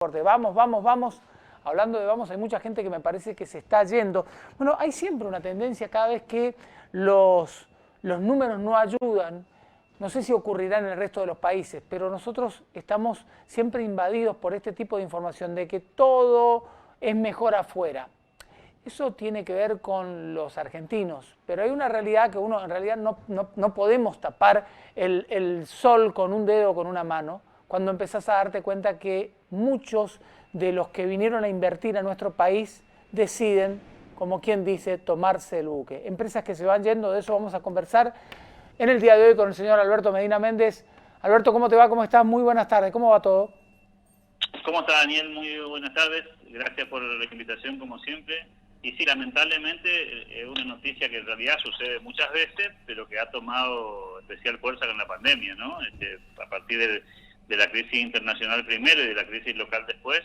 Vamos, vamos, vamos. Hablando de vamos, hay mucha gente que me parece que se está yendo. Bueno, hay siempre una tendencia cada vez que los números no ayudan. No sé si ocurrirá en el resto de los países, pero nosotros estamos siempre invadidos por este tipo de información de que todo es mejor afuera. Eso tiene que ver con los argentinos, pero hay una realidad que uno en realidad no podemos tapar el sol con un dedo o con una mano cuando empezás a darte cuenta que muchos de los que vinieron a invertir a nuestro país deciden, como quien dice, tomarse el buque. Empresas que se van yendo, de eso vamos a conversar en el día de hoy con el señor Alberto Medina Méndez. Alberto, ¿cómo te va? ¿Cómo estás? Muy buenas tardes. ¿Cómo va todo? ¿Cómo está, Daniel? Muy buenas tardes. Gracias por la invitación, como siempre. Y sí, lamentablemente es una noticia que en realidad sucede muchas veces, pero que ha tomado especial fuerza con la pandemia, ¿no? A partir de la crisis internacional primero y de la crisis local después,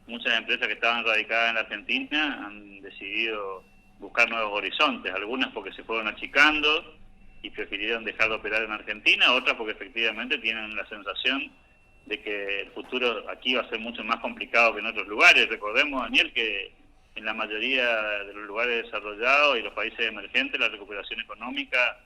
muchas empresas que estaban radicadas en la Argentina han decidido buscar nuevos horizontes, algunas porque se fueron achicando y prefirieron dejar de operar en Argentina, otras porque efectivamente tienen la sensación de que el futuro aquí va a ser mucho más complicado que en otros lugares. Recordemos, Daniel, que en la mayoría de los lugares desarrollados y los países emergentes, la recuperación económica,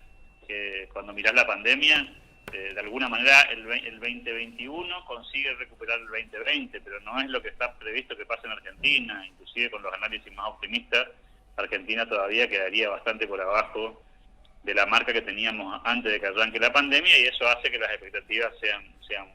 cuando mirás la pandemia, de alguna manera el 2021 consigue recuperar el 2020, pero no es lo que está previsto que pase en Argentina. Inclusive con los análisis más optimistas, Argentina todavía quedaría bastante por abajo de la marca que teníamos antes de que arranque la pandemia, y eso hace que las expectativas sean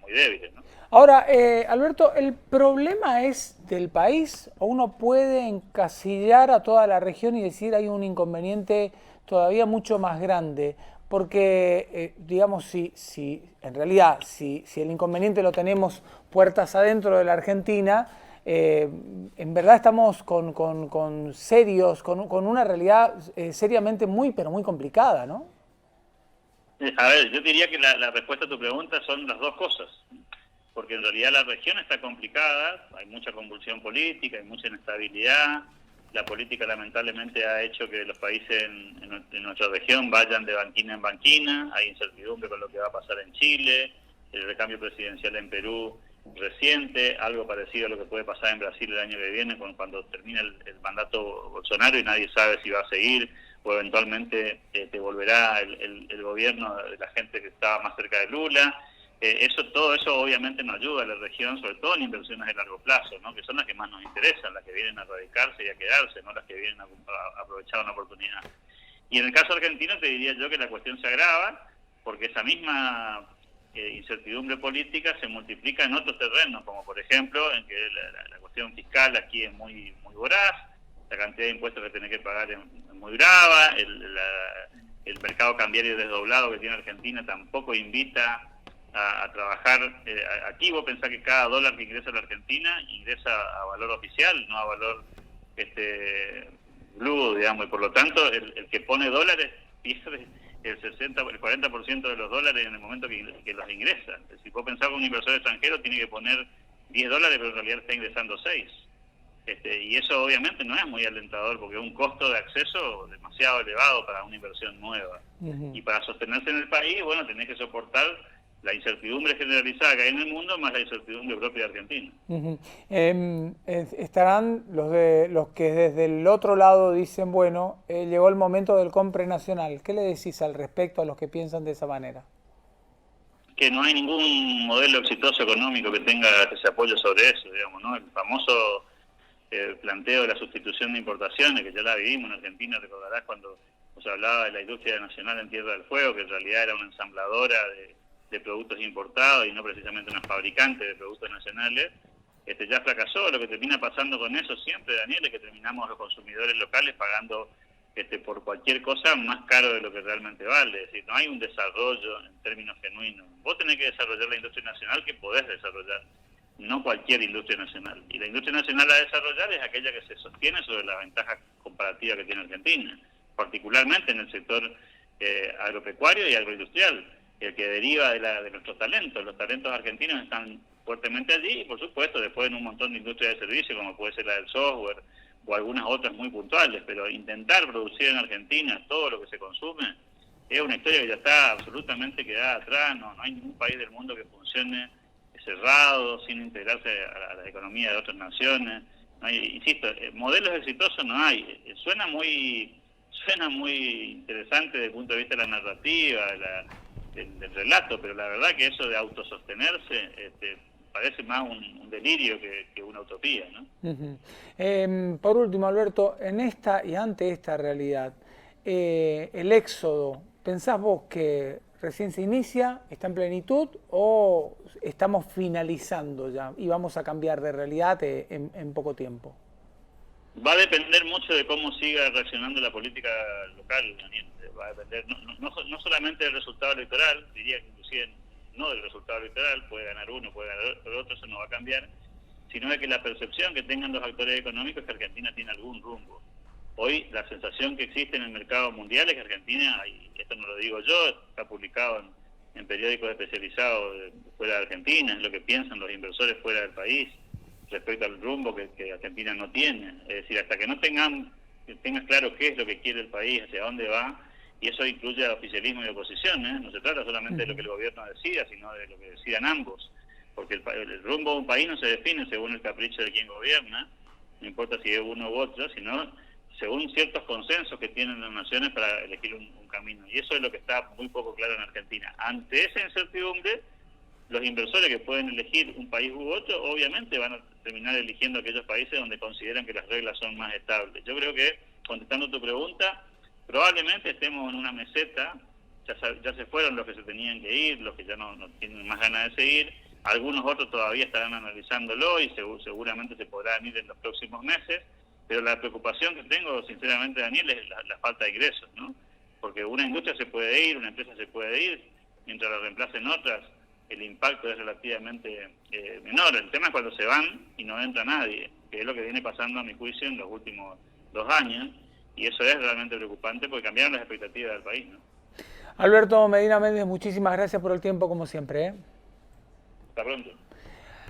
muy débiles, ¿no? Ahora, Alberto, ¿el problema es del país o uno puede encasillar a toda la región y decir hay un inconveniente todavía mucho más grande? Porque, digamos, si el inconveniente lo tenemos puertas adentro de la Argentina, en verdad estamos con una realidad seriamente pero muy complicada, ¿no? A ver, yo diría que la respuesta a tu pregunta son las dos cosas, porque en realidad la región está complicada, hay mucha convulsión política, hay mucha inestabilidad. La política lamentablemente ha hecho que los países en nuestra región vayan de banquina en banquina, hay incertidumbre con lo que va a pasar en Chile, el recambio presidencial en Perú reciente, algo parecido a lo que puede pasar en Brasil el año que viene cuando termine el mandato Bolsonaro y nadie sabe si va a seguir o eventualmente te volverá el gobierno de la gente que estaba más cerca de Lula. Todo eso obviamente nos ayuda a la región, sobre todo en inversiones de largo plazo, ¿no? Que son las que más nos interesan, las que vienen a radicarse y a quedarse, no las que vienen a aprovechar una oportunidad. Y en el caso argentino te diría yo que la cuestión se agrava porque esa misma incertidumbre política se multiplica en otros terrenos, como por ejemplo en que la cuestión fiscal aquí es muy voraz, la cantidad de impuestos que tiene que pagar es muy brava, el mercado cambiario desdoblado que tiene Argentina tampoco invita a trabajar. Aquí vos pensás que cada dólar que ingresa a la Argentina ingresa a valor oficial, no a valor blue, digamos, y por lo tanto el que pone dólares pierde el 40% de los dólares en el momento que los ingresa. Si vos pensás que un inversor extranjero tiene que poner $10, pero en realidad está ingresando 6. Y eso obviamente no es muy alentador porque es un costo de acceso demasiado elevado para una inversión nueva. Y para sostenerse en el país, bueno, tenés que soportar la incertidumbre generalizada que hay en el mundo más la incertidumbre propia de Argentina. Estarán los que desde el otro lado dicen, bueno, llegó el momento del compre nacional. ¿Qué le decís al respecto a los que piensan de esa manera? Que no hay ningún modelo exitoso económico que se apoye sobre eso, digamos, ¿no? El famoso planteo de la sustitución de importaciones, que ya la vivimos en Argentina, recordarás cuando se hablaba de la industria nacional en Tierra del Fuego, que en realidad era una ensambladora de productos importados y no precisamente una fabricante de productos nacionales. Ya fracasó. Lo que termina pasando con eso siempre, Daniel, es que terminamos los consumidores locales pagando por cualquier cosa más caro de lo que realmente vale. Es decir, no hay un desarrollo en términos genuinos. Vos tenés que desarrollar la industria nacional que podés desarrollar, no cualquier industria nacional. Y la industria nacional a desarrollar es aquella que se sostiene sobre la ventaja comparativa que tiene Argentina, particularmente en el sector agropecuario y agroindustrial, el que deriva de nuestros talentos. Los talentos argentinos están fuertemente allí y por supuesto después en un montón de industrias de servicio como puede ser la del software o algunas otras muy puntuales, pero intentar producir en Argentina todo lo que se consume es una historia que ya está absolutamente quedada atrás. No hay ningún país del mundo que funcione cerrado, sin integrarse a la economía de otras naciones. No hay, insisto, modelos exitosos no hay. Suena muy interesante desde el punto de vista de la narrativa, del relato, pero la verdad que eso de autosostenerse parece más un delirio que una utopía, ¿no? Por último, Alberto, en esta y ante esta realidad, el éxodo, ¿pensás vos que recién se inicia, está en plenitud o estamos finalizando ya y vamos a cambiar de realidad en poco tiempo? Va a depender mucho de cómo siga reaccionando la política local, Daniel. Va a depender no solamente del resultado electoral, diría que inclusive no del resultado electoral, puede ganar uno, puede ganar el otro, eso no va a cambiar, sino de que la percepción que tengan los actores económicos es que Argentina tiene algún rumbo. Hoy la sensación que existe en el mercado mundial es que Argentina, y esto no lo digo yo, está publicado en periódicos especializados fuera de Argentina, es lo que piensan los inversores fuera del país respecto al rumbo que Argentina no tiene. Es decir, hasta que no tengas claro qué es lo que quiere el país, hacia dónde va, y eso incluye oficialismo y oposición, no se trata solamente de lo que el gobierno decida, sino de lo que decidan ambos, porque el rumbo de un país no se define según el capricho de quien gobierna, no importa si es uno u otro, sino según ciertos consensos que tienen las naciones para elegir un camino, y eso es lo que está muy poco claro en Argentina. Ante esa incertidumbre, los inversores que pueden elegir un país u otro, obviamente van a terminar eligiendo aquellos países donde consideran que las reglas son más estables. Yo creo que, contestando tu pregunta, probablemente estemos en una meseta, ya se fueron los que se tenían que ir, los que ya no tienen más ganas de seguir, algunos otros todavía estarán analizándolo y seguramente se podrán ir en los próximos meses, pero la preocupación que tengo, sinceramente, Daniel, es la falta de ingresos, ¿no? Porque una industria se puede ir, una empresa se puede ir, mientras la reemplacen otras, el impacto es relativamente menor. El tema es cuando se van y no entra nadie, que es lo que viene pasando a mi juicio en los últimos 2 años, y eso es realmente preocupante porque cambiaron las expectativas del país, ¿no? Alberto Medina Méndez, muchísimas gracias por el tiempo como siempre. Hasta pronto.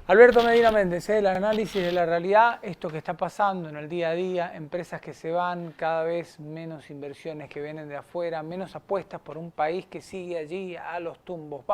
Alberto Medina Méndez, el análisis de la realidad, esto que está pasando en el día a día, empresas que se van, cada vez menos inversiones que vienen de afuera, menos apuestas por un país que sigue allí a los tumbos.